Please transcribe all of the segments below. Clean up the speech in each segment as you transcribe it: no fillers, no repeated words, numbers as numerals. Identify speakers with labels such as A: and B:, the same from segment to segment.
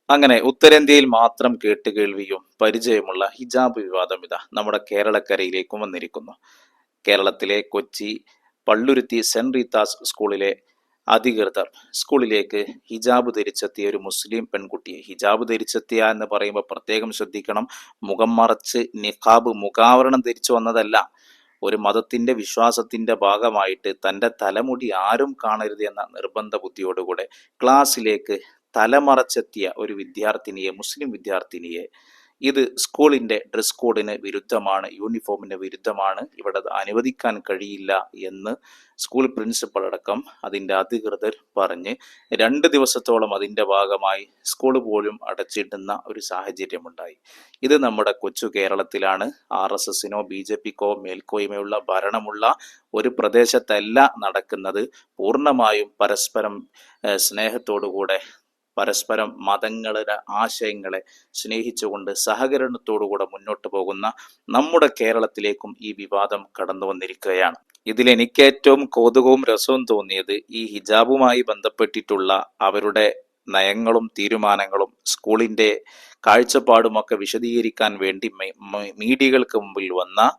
A: അങ്ങനെ ഉത്തരേന്ത്യയിൽ മാത്രം കേട്ടുകേൾവിയും പരിചയമുള്ള ഹിജാബ് വിവാദം ഇതാ നമ്മുടെ കേരളക്കരയിലേക്കും വന്നിരിക്കുന്നു. കേരളത്തിലെ കൊച്ചി പള്ളുരുത്തി സെന്റ് റീത്താസ് സ്കൂളിലെ അധികൃതർ സ്കൂളിലേക്ക് ഹിജാബ് ധരിച്ചെത്തിയ ഒരു മുസ്ലിം പെൺകുട്ടിയെ, ഹിജാബ് ധരിച്ചെത്തിയ എന്ന് പറയുമ്പോൾ പ്രത്യേകം ശ്രദ്ധിക്കണം, മുഖം മറച്ച് നിഖാബ് മുഖാവരണം ധരിച്ചു വന്നതല്ല. ഒരു മതത്തിന്റെ വിശ്വാസത്തിന്റെ ഭാഗമായിട്ട് തന്റെ തലമുടി ആരും കാണരുത് എന്ന നിർബന്ധ ബുദ്ധിയോടുകൂടെ ക്ലാസ്സിലേക്ക് തലമറച്ചെത്തിയ ഒരു വിദ്യാർത്ഥിനിയെ, മുസ്ലിം വിദ്യാർത്ഥിനിയെ, ഇത് സ്കൂളിന്റെ ഡ്രസ് കോഡിന് വിരുദ്ധമാണ്, യൂണിഫോമിന് വിരുദ്ധമാണ്, ഇവിടെ അനുവദിക്കാൻ കഴിയില്ല എന്ന് സ്കൂൾ പ്രിൻസിപ്പൽ അടക്കം അതിൻ്റെ അധികൃതർ പറഞ്ഞ് 2 ദിവസത്തോളം അതിൻ്റെ ഭാഗമായി സ്കൂൾ പോലും അടച്ചിടുന്ന ഒരു സാഹചര്യമുണ്ടായി. ഇത് നമ്മുടെ കൊച്ചു കേരളത്തിലാണ്. RSSനോ BJPക്കോ മേൽക്കോയ്മയുള്ള ഭരണമുള്ള ഒരു പ്രദേശത്തല്ല നടക്കുന്നത്. പൂർണ്ണമായും പരസ്പരം സ്നേഹത്തോടുകൂടെ, പരസ്പരം മതങ്ങളുടെ ആശയങ്ങളെ സ്നേഹിച്ചുകൊണ്ട് സഹകരണത്തോടുകൂടെ മുന്നോട്ട് പോകുന്ന നമ്മുടെ കേരളത്തിലേക്കും ഈ വിവാദം കടന്നു വന്നിരിക്കുകയാണ്. ഇതിലെനിക്ക് ഏറ്റവും കൗതുകവും രസവും തോന്നിയത് ഈ ഹിജാബുമായി ബന്ധപ്പെട്ടിട്ടുള്ള അവരുടെ നയങ്ങളും തീരുമാനങ്ങളും സ്കൂളിന്റെ കാഴ്ചപ്പാടുമൊക്കെ വിശദീകരിക്കാൻ വേണ്ടി മീഡിയകൾക്ക് മുമ്പിൽ വന്ന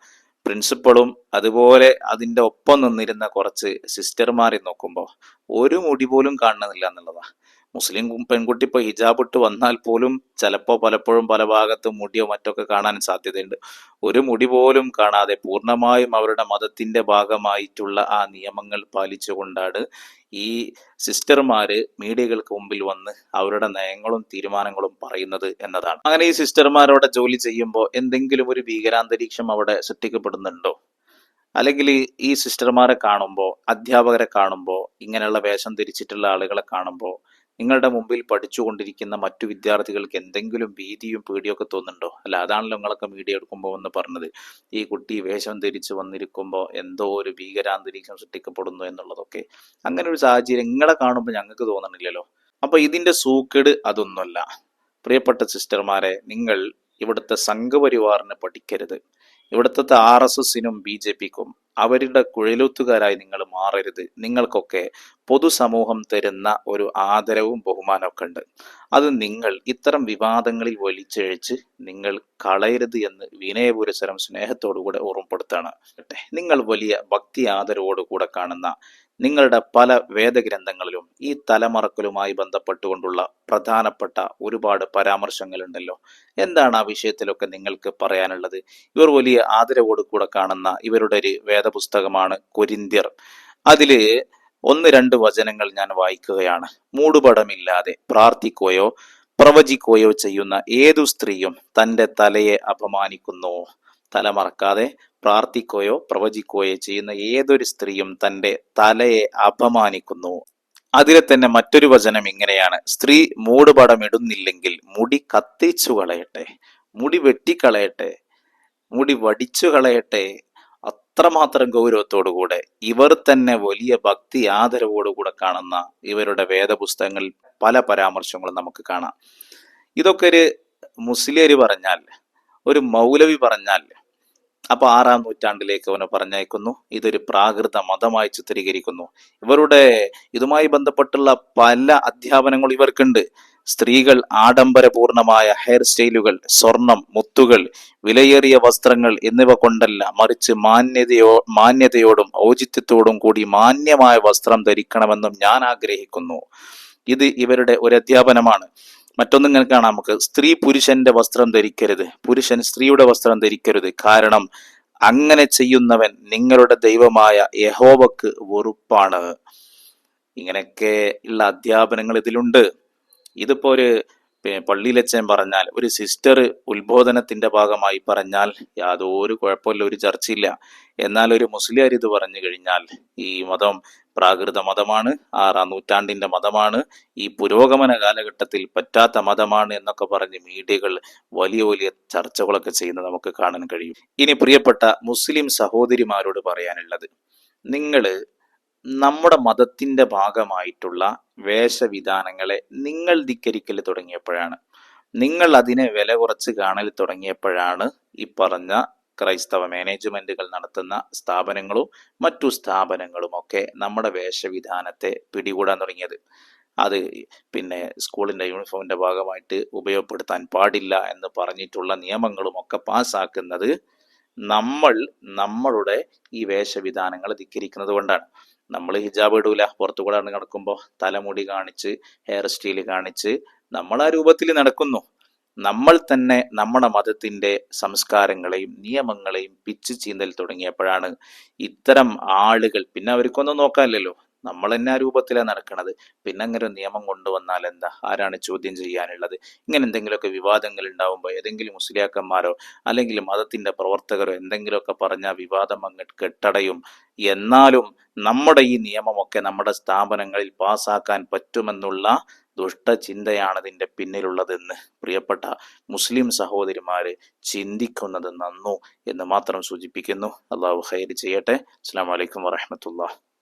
A: പ്രിൻസിപ്പളും അതുപോലെ അതിൻ്റെ ഒപ്പം നിന്നിരുന്ന കുറച്ച് സിസ്റ്റർമാരെ നോക്കുമ്പോൾ ഒരു മുടി പോലും കാണുന്നില്ല എന്നുള്ളതാണ്. മുസ്ലിം പെൺകുട്ടി ഇപ്പോൾ ഹിജാബ് ഇട്ട് വന്നാൽ പോലും ചിലപ്പോൾ പലപ്പോഴും പല ഭാഗത്തും മുടിയോ മറ്റൊക്കെ കാണാൻ സാധ്യതയുണ്ട്. ഒരു മുടി പോലും കാണാതെ പൂർണ്ണമായും അവരുടെ മതത്തിന്റെ ഭാഗമായിട്ടുള്ള ആ നിയമങ്ങൾ പാലിച്ചുകൊണ്ടാണ് ഈ സിസ്റ്റർമാര് മീഡിയകൾക്ക് മുമ്പിൽ വന്ന് അവരുടെ നയങ്ങളും തീരുമാനങ്ങളും പറയുന്നത് എന്നതാണ്. അങ്ങനെ ഈ സിസ്റ്റർമാരോടെ ജോലി ചെയ്യുമ്പോൾ എന്തെങ്കിലും ഒരു ഭീകരാന്തരീക്ഷം അവിടെ സൃഷ്ടിക്കപ്പെടുന്നുണ്ടോ? അല്ലെങ്കിൽ ഈ സിസ്റ്റർമാരെ കാണുമ്പോൾ, അധ്യാപകരെ കാണുമ്പോൾ, ഇങ്ങനെയുള്ള വേഷം ധരിച്ചിട്ടുള്ള ആളുകളെ കാണുമ്പോൾ നിങ്ങളുടെ മുമ്പിൽ പഠിച്ചുകൊണ്ടിരിക്കുന്ന മറ്റു വിദ്യാർത്ഥികൾക്ക് എന്തെങ്കിലും ഭീതിയും പേടിയൊക്കെ തോന്നുന്നുണ്ടോ? അല്ല, അതാണല്ലോ നിങ്ങളൊക്കെ മീഡിയ എടുക്കുമ്പോൾ എന്ന് പറഞ്ഞത്. ഈ കുട്ടി വേഷം ധരിച്ച് വന്നിരിക്കുമ്പോൾ എന്തോ ഒരു ഭീകരാന്തരീക്ഷം സൃഷ്ടിക്കപ്പെടുന്നു എന്നുള്ളതൊക്കെ. അങ്ങനെ ഒരു സാഹചര്യം നിങ്ങളെ കാണുമ്പോൾ ഞങ്ങൾക്ക് തോന്നണില്ലല്ലോ. അപ്പൊ ഇതിന്റെ സൂക്കേട് അതൊന്നുമല്ല. പ്രിയപ്പെട്ട സിസ്റ്റർമാരെ, നിങ്ങൾ ഇവിടുത്തെ സംഘപരിവാറിനെ പഠിക്കരുത്. ഇവിടുത്തെ RSSനും BJPക്കും അവരുടെ കുഴലൂത്തുകാരായി നിങ്ങൾ മാറരുത്. നിങ്ങൾക്കൊക്കെ പൊതുസമൂഹം തരുന്ന ഒരു ആദരവും ബഹുമാനമൊക്കെ ഉണ്ട്. അത് നിങ്ങൾ ഇത്തരം വിവാദങ്ങളിൽ വലിച്ചഴിച്ച് നിങ്ങൾ കളയരുത് എന്ന് വിനയപുരസരം സ്നേഹത്തോടുകൂടെ ഓർമ്മപ്പെടുത്താണ്. നിങ്ങൾ വലിയ ഭക്തി ആദരവോടുകൂടെ കാണുന്ന നിങ്ങളുടെ പല വേദഗ്രന്ഥങ്ങളിലും ഈ തലമറക്കലുമായി ബന്ധപ്പെട്ടുകൊണ്ടുള്ള പ്രധാനപ്പെട്ട ഒരുപാട് പരാമർശങ്ങളുണ്ടല്ലോ. എന്താണ് ആ വിഷയത്തിലൊക്കെ നിങ്ങൾക്ക് പറയാനുള്ളത്? ഇവർ വലിയ ആദരവോട് കൂടെ കാണുന്ന ഇവരുടെ ഒരു വേദപുസ്തകമാണ് കൊരിന്ത്യർ. അതില് 1-2 വചനങ്ങൾ ഞാൻ വായിക്കുകയാണ്. മൂടുപടമില്ലാതെ പ്രാർത്ഥിക്കുകയോ പ്രവചിക്കുകയോ ചെയ്യുന്ന ഏതു സ്ത്രീയും തൻ്റെ തലയെ അപമാനിക്കുന്നു. തലമറക്കാതെ പ്രാർത്ഥിക്കുകയോ പ്രവചിക്കുകയോ ചെയ്യുന്ന ഏതൊരു സ്ത്രീയും തൻ്റെ തലയെ അപമാനിക്കുന്നു. അതിലെ തന്നെ മറ്റൊരു വചനം ഇങ്ങനെയാണ്: സ്ത്രീ മൂടുപടമിടുന്നില്ലെങ്കിൽ മുടി കത്തിച്ചു കളയട്ടെ, മുടി വെട്ടിക്കളയട്ടെ, മുടി വടിച്ചു കളയട്ടെ. അത്രമാത്രം ഗൗരവത്തോടുകൂടെ ഇവർ തന്നെ വലിയ ഭക്തി ആദരവോടുകൂടെ കാണുന്ന ഇവരുടെ വേദപുസ്തകങ്ങളിൽ പല പരാമർശങ്ങളും നമുക്ക് കാണാം. ഇതൊക്കെ ഒരു മുസ്ലിയര് പറഞ്ഞാൽ, ഒരു മൗലവി പറഞ്ഞാൽ, അപ്പൊ 6-ാം നൂറ്റാണ്ടിലേക്ക് അവനെ പറഞ്ഞയക്കുന്നു. ഇതൊരു പ്രാകൃത മതമായി ചിത്രീകരിക്കുന്നു. ഇവരുടെ ഇതുമായി ബന്ധപ്പെട്ടുള്ള പല അധ്യാപനങ്ങളും ഇവർക്കുണ്ട്. സ്ത്രീകൾ ആഡംബരപൂർണമായ ഹെയർ സ്റ്റൈലുകൾ, സ്വർണം, മുത്തുകൾ, വിലയേറിയ വസ്ത്രങ്ങൾ എന്നിവ കൊണ്ടല്ല, മറിച്ച് മാന്യതയോടും ഔചിത്യത്തോടും കൂടി മാന്യമായ വസ്ത്രം ധരിക്കണമെന്നും ഞാൻ ആഗ്രഹിക്കുന്നു. ഇത് ഇവരുടെ ഒരു അധ്യാപനമാണ്. മറ്റൊന്നും ഇങ്ങനെ കാണാം നമുക്ക്: സ്ത്രീ പുരുഷന്റെ വസ്ത്രം ധരിക്കരുത്, പുരുഷൻ സ്ത്രീയുടെ വസ്ത്രം ധരിക്കരുത്, കാരണം അങ്ങനെ ചെയ്യുന്നവൻ നിങ്ങളുടെ ദൈവമായ യഹോവക്ക് വെറുപ്പാണ്. ഇങ്ങനെയൊക്കെ ഉള്ള അധ്യാപനങ്ങൾ ഇതിലുണ്ട്. ഇതിപ്പോ ഒരു പള്ളിയിലച്ചൻ പറഞ്ഞാൽ, ഒരു സിസ്റ്റർ ഉത്ബോധനത്തിന്റെ ഭാഗമായി പറഞ്ഞാൽ യാതൊരു കുഴപ്പമില്ല, ഒരു ചർച്ചയില്ല. എന്നാൽ ഒരു മുസ്ലിയാർ ഇത് പറഞ്ഞു കഴിഞ്ഞാൽ ഈ മതം പ്രാകൃത മതമാണ്, 6-ാം നൂറ്റാണ്ടിന്റെ മതമാണ്, ഈ പുരോഗമന കാലഘട്ടത്തിൽ പറ്റാത്ത മതമാണ് എന്നൊക്കെ പറഞ്ഞ് മീഡിയകൾ വലിയ വലിയ ചർച്ചകളൊക്കെ ചെയ്യുന്നത് നമുക്ക് കാണാൻ കഴിയും. ഇനി പ്രിയപ്പെട്ട മുസ്ലിം സഹോദരിമാരോട് പറയാനുള്ളത്, നിങ്ങള് നമ്മുടെ മതത്തിന്റെ ഭാഗമായിട്ടുള്ള വേഷവിധാനങ്ങളെ നിങ്ങൾ ധിക്കരിക്കൽ തുടങ്ങിയപ്പോഴാണ്, നിങ്ങൾ അതിനെ വില കുറച്ച് കാണൽ തുടങ്ങിയപ്പോഴാണ് ഈ പറഞ്ഞ ക്രൈസ്തവ മാനേജ്മെന്റുകൾ നടത്തുന്ന സ്ഥാപനങ്ങളും മറ്റു സ്ഥാപനങ്ങളും ഒക്കെ നമ്മുടെ വേഷവിധാനത്തെ പിടികൂടാൻ തുടങ്ങിയത്. അത് പിന്നെ സ്കൂളിൻ്റെ യൂണിഫോമിൻ്റെ ഭാഗമായിട്ട് ഉപയോഗപ്പെടുത്താൻ പാടില്ല എന്ന് പറഞ്ഞിട്ടുള്ള നിയമങ്ങളും ഒക്കെ പാസ്സാക്കുന്നത് നമ്മൾ നമ്മളുടെ ഈ വേഷവിധാനങ്ങൾ ധിക്കരിക്കുന്നത് കൊണ്ടാണ്. നമ്മൾ ഹിജാബ് ഇടൂല, പുറത്തു കൂടെ നടക്കുമ്പോൾ തലമുടി കാണിച്ച് ഹെയർ സ്റ്റൈൽ കാണിച്ച് നമ്മൾ ആ രൂപത്തിൽ നടക്കുന്നു. നമ്മൾ തന്നെ നമ്മുടെ മതത്തിന്റെ സംസ്കാരങ്ങളെയും നിയമങ്ങളെയും പിച്ചു ചീന്തൽ തുടങ്ങിയപ്പോഴാണ് ഇത്തരം ആളുകൾ, പിന്നെ അവർക്കൊന്നും നോക്കാനില്ലല്ലോ, നമ്മൾ തന്നെ ആ രൂപത്തിലാണ് നടക്കുന്നത്, പിന്നെ അങ്ങനെ ഒരു നിയമം കൊണ്ടുവന്നാൽ എന്താ, ആരാണ് ചോദ്യം ചെയ്യാനുള്ളത്? ഇങ്ങനെ എന്തെങ്കിലുമൊക്കെ വിവാദങ്ങൾ ഉണ്ടാവുമ്പോൾ ഏതെങ്കിലും മുസ്ലിയാക്കന്മാരോ അല്ലെങ്കിൽ മതത്തിന്റെ പ്രവർത്തകരോ എന്തെങ്കിലുമൊക്കെ പറഞ്ഞാൽ വിവാദം അങ്ങ് കെട്ടടയും. എന്നാലും നമ്മുടെ ഈ നിയമമൊക്കെ നമ്മുടെ സ്ഥാപനങ്ങളിൽ പാസ്സാക്കാൻ പറ്റുമെന്നുള്ള ദുഷ്ടചിന്തയാണ് ഇതിന്റെ പിന്നിലുള്ളതെന്ന് പ്രിയപ്പെട്ട മുസ്ലിം സഹോദരിമാര് ചിന്തിക്കുന്നത് നന്നു എന്ന് മാത്രം സൂചിപ്പിക്കുന്നു. അള്ളാഹു ഖൈർ ചെയ്യട്ടെ. അസ്സലാമു അലൈക്കും വറഹ്മത്തുള്ളാഹി.